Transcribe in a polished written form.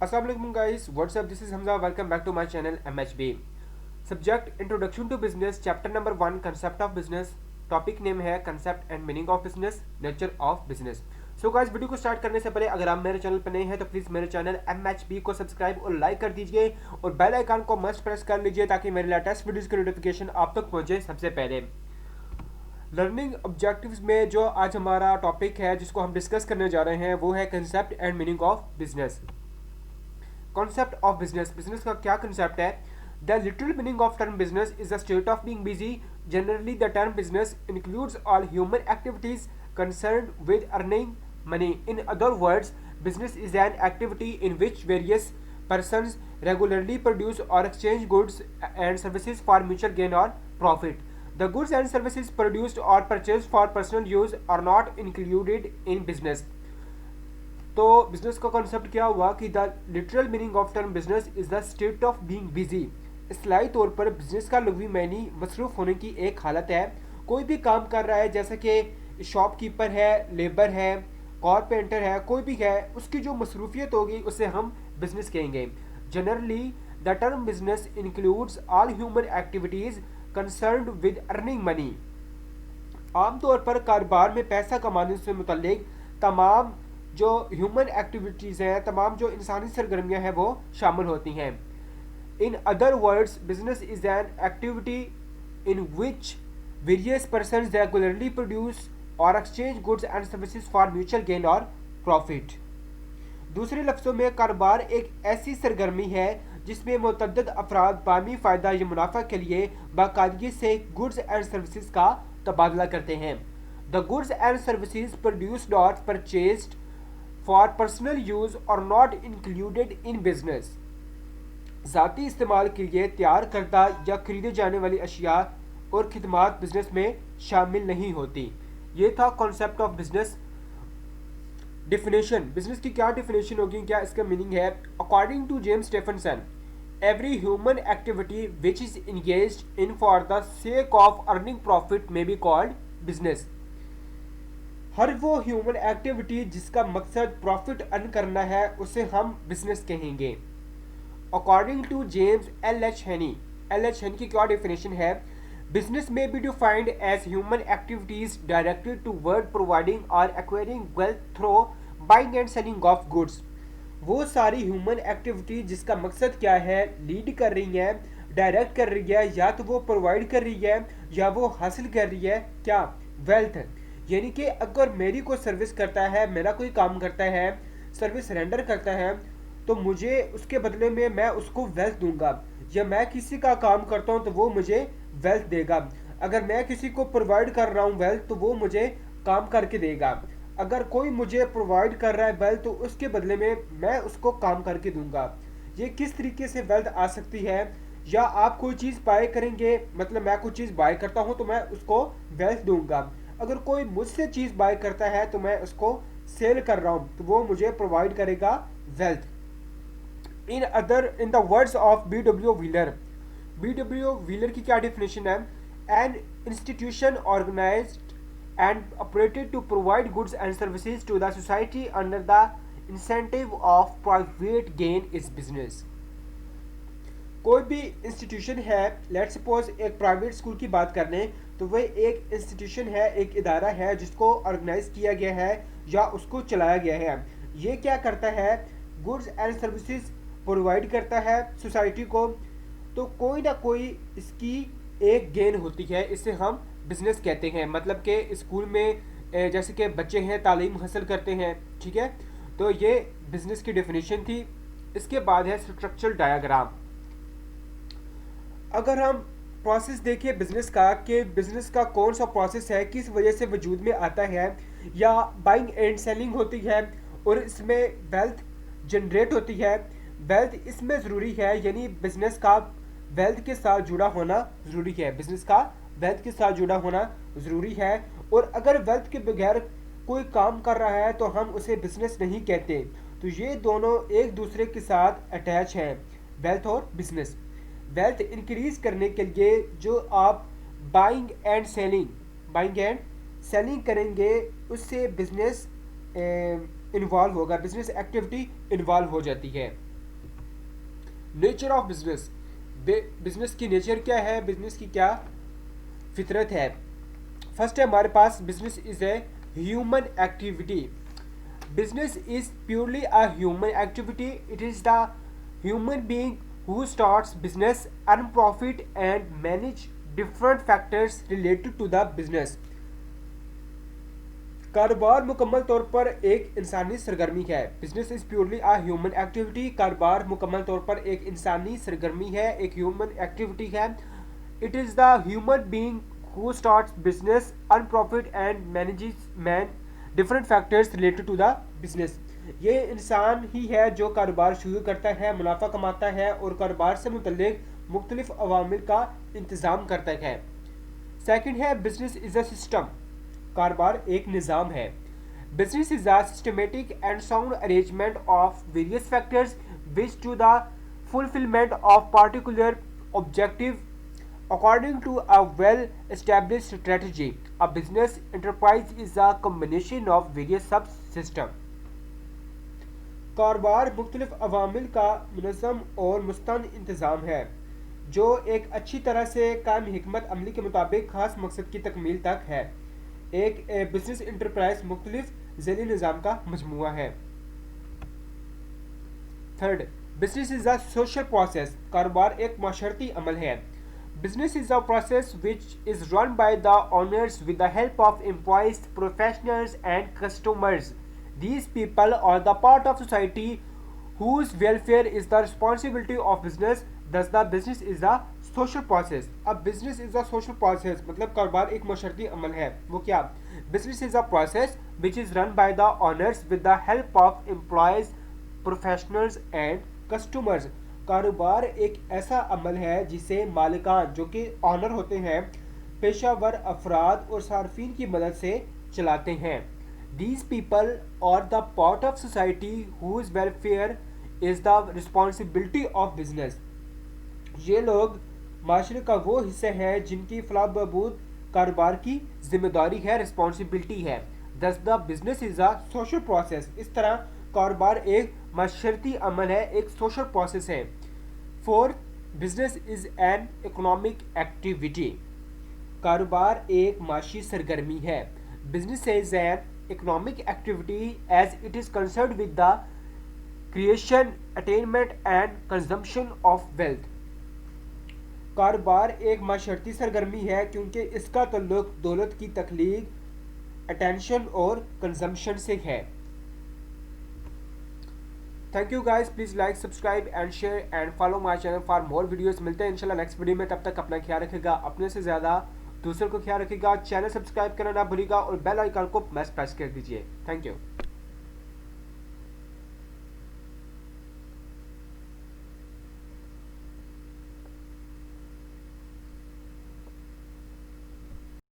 Assalamu alaikum guys, what's up? This is Hamza. Welcome back to my channel MHB. Subject Introduction to Business, Chapter number 1, Concept of Business. Topic name है concept and meaning of business, nature of business. So guys, video को start करने से पहले अगर आप मेरे channel पर नए हैं तो प्लीज़ मेरे चैनल MHB को सब्सक्राइब और लाइक कर दीजिए और बेल आइकन को मस्ट प्रेस कर लीजिए ताकि मेरे लेटेस्ट वीडियोस की नोटिफिकेशन आप तक पहुंचे सबसे पहले. लर्निंग ऑब्जेक्टिव्स में जो आज हमारा टॉपिक है जिसको हम डिस्कस करने जा रहे हैं वो है concept and meaning of business. Concept of business, business का क्या कंसेप्ट है? The literal meaning of term business is the state of being busy. Generally the term business includes all human activities concerned with earning money. In other words, business is an activity in which various persons regularly produce or exchange goods and services for mutual gain or profit. The goods and services produced or purchased for personal use are not included in business. तो business का concept क्या हुआ कि the literal meaning of term business is the state of being busy. इस्लाही तौर पर business का लुग़वी मायने मसरूफ़ होने की एक हालत है. कोई भी काम कर रहा है, जैसे कि शॉपकीपर है, लेबर है, कारपेंटर है, कोई भी है, उसकी जो मसरूफियत होगी उसे हम बिजनेस कहेंगे. Generally the term business includes all human activities concerned with earning money. आमतौर पर कारोबार में पैसा कमाने से मुतल्लिक तमाम जो ह्यूमन एक्टिविटीज़ हैं, तमाम जो इंसानी सरगर्मियाँ हैं वो शामिल होती हैं. In other words, business is an activity in which various person regularly produce और exchange goods and services for mutual gain और प्रॉफिट. दूसरे लफ्ज़ों में, कारोबार एक ऐसी सरगर्मी है जिसमें मुतअद्दिद अफराद बामी फ़ायदा या मुनाफा के लिए बाकायदगी से गुड्स एंड सर्विसेज का तबादला करते हैं. The goods and services produced और परचेज्ड फॉर पर्सनल यूज़ और नॉट इंक्लूडेड इन बिजनेस. ज़ाती इस्तेमाल के लिए तैयार करदा या खरीदे जाने वाली अशिया और खिदमात बिजनेस में शामिल नहीं होती. ये था concept of business. Definition, business की क्या डिफिनेशन होगी, क्या इसका मीनिंग है? According to James Stephenson, every human activity which is engaged in for the sake of earning profit may be called business. हर वो ह्यूमन एक्टिविटी जिसका मकसद प्रॉफिट अर्न करना है उसे हम बिजनेस कहेंगे. अकॉर्डिंग टू जेम्स एल हेनी की क्या डिफिनेशन है? बिजनेस में be defined as human activities directed toward providing और acquiring wealth through buying and selling of goods. वो सारी ह्यूमन एक्टिविटी जिसका मकसद क्या है, लीड कर रही है, डायरेक्ट कर रही है, या तो वो प्रोवाइड कर रही है या वो हासिल कर रही है क्या, वेल्थ. यानी कि अगर मेरी कोई सर्विस करता है, मेरा कोई काम करता है, सर्विस रेंडर करता है, तो मुझे उसके बदले में मैं उसको वेल्थ दूंगा. या मैं किसी का काम करता हूँ तो वो मुझे वेल्थ देगा. अगर मैं किसी को प्रोवाइड कर रहा हूँ वेल्थ तो वो मुझे काम करके देगा. अगर कोई मुझे प्रोवाइड कर रहा है वेल्थ तो उसके बदले में मैं उसको काम करके दूंगा. ये किस तरीके से वेल्थ आ सकती है? या आप कोई चीज़ बाय करेंगे, मतलब मैं कोई चीज़ बाय करता हूँ तो मैं उसको वेल्थ दूंगा. अगर कोई मुझसे चीज़ बाय करता है तो मैं उसको सेल कर रहा हूँ तो वो मुझे प्रोवाइड करेगा wealth. In the words of B W Wheeler की क्या डेफिनेशन है? An institution organised and operated to provide goods and services to the society under the incentive of private gain is business. कोई भी institution है, let suppose एक private school की बात कर लें, तो वह एक इंस्टीट्यूशन है, एक इदारा है जिसको ऑर्गेनाइज किया गया है या उसको चलाया गया है. ये क्या करता है? गुड्स एंड सर्विसेज प्रोवाइड करता है सोसाइटी को. तो कोई ना कोई इसकी एक गेन होती है, इसे हम बिजनेस कहते हैं. मतलब कि स्कूल में जैसे कि बच्चे हैं तालीम हासिल करते हैं, ठीक है. तो ये बिजनेस की डेफिनेशन थी. इसके बाद है स्ट्रक्चरल डायग्राम. अगर हम प्रोसेस देखें बिजनेस का, कि बिजनेस का कौन सा प्रोसेस है, किस वजह से वजूद में आता है, या बाइंग एंड सेलिंग होती है और इसमें वेल्थ जनरेट होती है. वेल्थ इसमें ज़रूरी है, यानी बिजनेस का वेल्थ के साथ जुड़ा होना ज़रूरी है. बिजनेस का वेल्थ के साथ जुड़ा होना ज़रूरी है. और अगर वेल्थ के बगैर कोई काम कर रहा है तो हम उसे बिजनेस नहीं कहते. तो ये दोनों एक दूसरे के साथ अटैच हैं, वेल्थ और बिजनेस. वेल्थ इंक्रीज करने के लिए जो आप बाइंग एंड सेलिंग करेंगे उससे बिजनेस इन्वॉल्व होगा, बिजनेस एक्टिविटी इन्वॉल्व हो जाती है. नेचर ऑफ बिजनेस, बिजनेस की नेचर क्या है, बिजनेस की क्या फितरत है। फर्स्ट है हमारे पास business is a human activity. Business is purely a human activity. It is the human being who starts business, earn profit and manage different factors related to the business. कारोबार मुकम्मल तौर पर एक इंसानी सरगर्मी है। Business is purely a human activity. कारोबार मुकम्मल तौर पर एक इंसानी सरगर्मी है, एक ह्यूमन एक्टिविटी है। It is the human being who starts business, earn profit and manages different factors related to the business. ये इंसान ही है जो कारोबार शुरू करता है, मुनाफा कमाता है और कारोबार से मुतल्लिक मुख्तलिफ अवामिल का इंतज़ाम करता है। सेकंड है बिजनेस इज़ अ सिस्टम। कारोबार एक निज़ाम है। Business is a systematic and sound arrangement of various factors which to the fulfilment of particular objective according to a well-established strategy. A business enterprise is a combination of various subsystems. कारोबार मुख्तलिफ अवामिल का मुनज़्ज़म और मुस्तंद इंतज़ाम है जो एक अच्छी तरह से काम हिकमत अमली के मुताबिक खास मकसद की तकमील तक है। एक बिजनेस इंटरप्राइज मुख्तलिफ ज़ैली निज़ाम का मजमुआ है। Third, business is a social process. कारोबार एक माशरती अमल है। Business is a process which is run by the owners with the help of employees, professionals and customers. These people are the part of society whose welfare is the responsibility of business. Thus the business is a social process. अब business is a social process मतलब कारोबार एक माशरती अमल है। वो क्या? Business is a process which is run by the owners with the help of employees, professionals and customers. कारोबार एक ऐसा अमल है जिसे मालिकान जो कि ऑनर होते हैं पेशावर अफराद और सार्फिन की मदद से चलाते हैं। These people are the part of society whose welfare is the responsibility of business. ये लोग माशरे का वो हिस्सा है जिनकी फलाह बहबूद कारोबार की जिम्मेदारी है, रिस्पॉन्सिबिलिटी है। Thus the business is a social process. इस तरह कारोबार एक माशरती अमल है, एक सोशल प्रोसेस है। Fourth, business is an economic activity. कारोबार एक माशी सरगर्मी है। Business is an economic activity as it is concern with the creation, attainment and consumption of wealth. कारोबार एक माशरती सरगर्मी है क्योंकि इसका ताल्लुक दौलत की तख्लीक, अटेंशन और कंजम्पशन से है। Thank you guys, please like, subscribe and share and follow my channel for more videos. मिलते हैं इंशाल्लाह नेक्स्ट वीडियो में। तब तक अपना ख्याल रखिएगा, अपने से ज़्यादा दूसरों को ख्याल रखिएगा। चैनल सब्सक्राइब करना ना भूलिएगा और बेल आइकन को प्रेस कर दीजिए। Thank you.